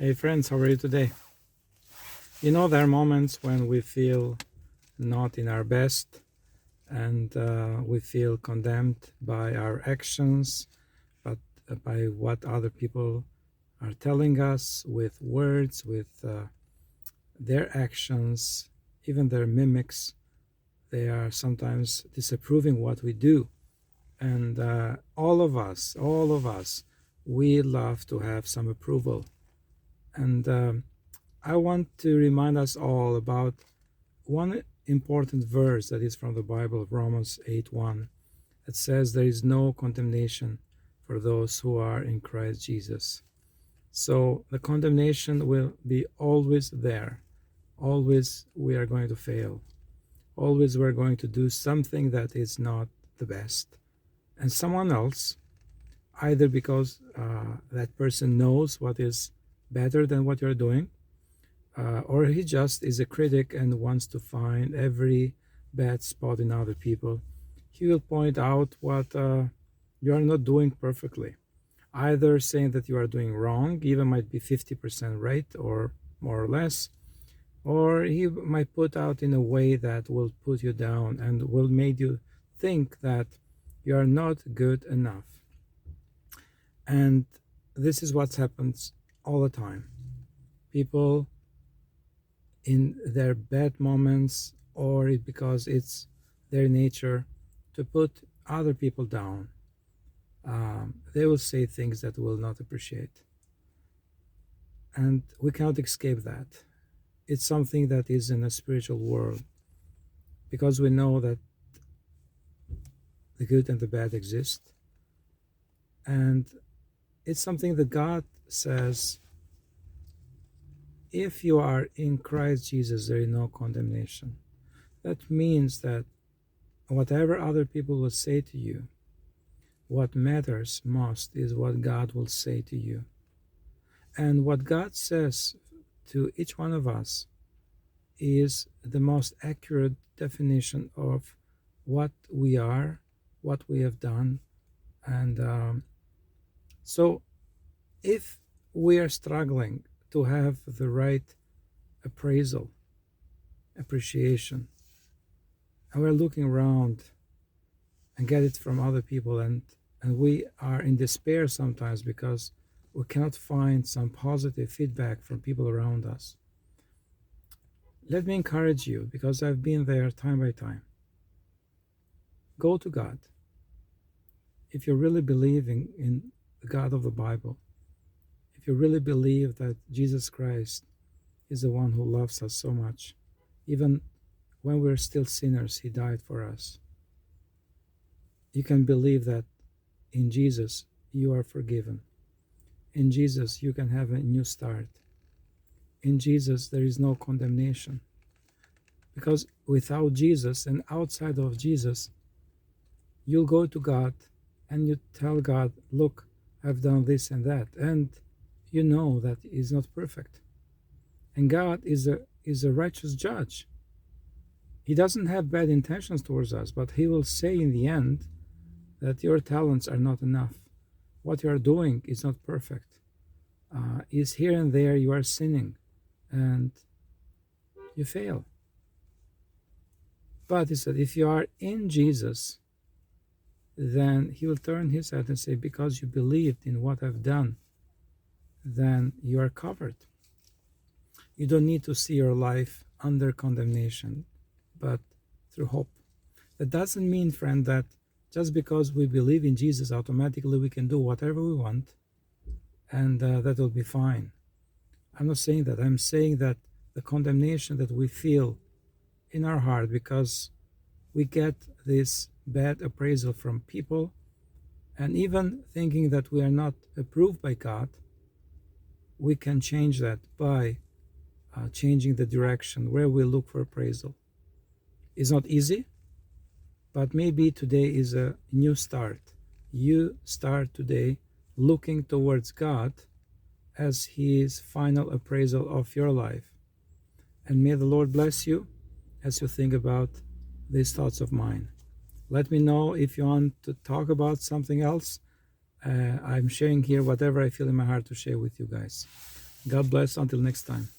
Hey friends, how are you today? There are moments when we feel not in our best and we feel condemned by our actions, but by what other people are telling us with words, with their actions, even their mimics. They are sometimes disapproving what we do. And all of us, we love to have some approval. And I want to remind us all about one important verse that is from the Bible, Romans 8:1. It says there is no condemnation for those who are in Christ Jesus. So the condemnation will be always there. Always we are going to fail. Always we're going to do something that is not the best. And someone else, either because that person knows what is better than what you're doing, or he just is a critic and wants to find every bad spot in other people. He will point out what you are not doing perfectly. Either saying that you are doing wrong, even might be 50% right or more or less, or he might put out in a way that will put you down and will make you think that you are not good enough. And this is what happens all the time. People in their bad moments, or because it's their nature to put other people down, they will say things that will not appreciate. And we cannot escape that. It's something that is in a spiritual world, because we know that the good and the bad exist. And it's something that God says, if you are in Christ Jesus, there is no condemnation. That means that whatever other people will say to you, what matters most is what God will say to you. And what God says to each one of us is the most accurate definition of what we are, what we have done. And so if we are struggling to have the right appraisal, appreciation, and we're looking around and get it from other people, and we are in despair sometimes because we cannot find some positive feedback from people around us. Let me encourage you, because I've been there time by time. Go to God. If you really believe in the God of the Bible, if you really believe that Jesus Christ is the one who loves us so much, even when we're still sinners, He died for us. You can believe that in Jesus you are forgiven. In Jesus you can have a new start. In Jesus there is no condemnation. Because without Jesus and outside of Jesus, you'll go to God and you tell God, look, I've done this and that. And you know that is not perfect. And God is a righteous judge. He doesn't have bad intentions towards us, but He will say in the end that your talents are not enough. What you are doing is not perfect. Is here and there you are sinning and you fail. But He said, if you are in Jesus, then He will turn His head and say, because you believed in what I've done, then you are covered. You don't need to see your life under condemnation, but through hope. That doesn't mean, friend, that just because we believe in Jesus, automatically we can do whatever we want and that will be fine. I'm not saying that. I'm saying that the condemnation that we feel in our heart because we get this bad appraisal from people, and even thinking that we are not approved by God, we can change that by changing the direction where we look for appraisal. It's not easy, but maybe today is a new start. You start today looking towards God as His final appraisal of your life. And may the Lord bless you as you think about these thoughts of mine. Let me know if you want to talk about something else. I'm sharing here whatever I feel in my heart to share with you guys. God bless. Until next time.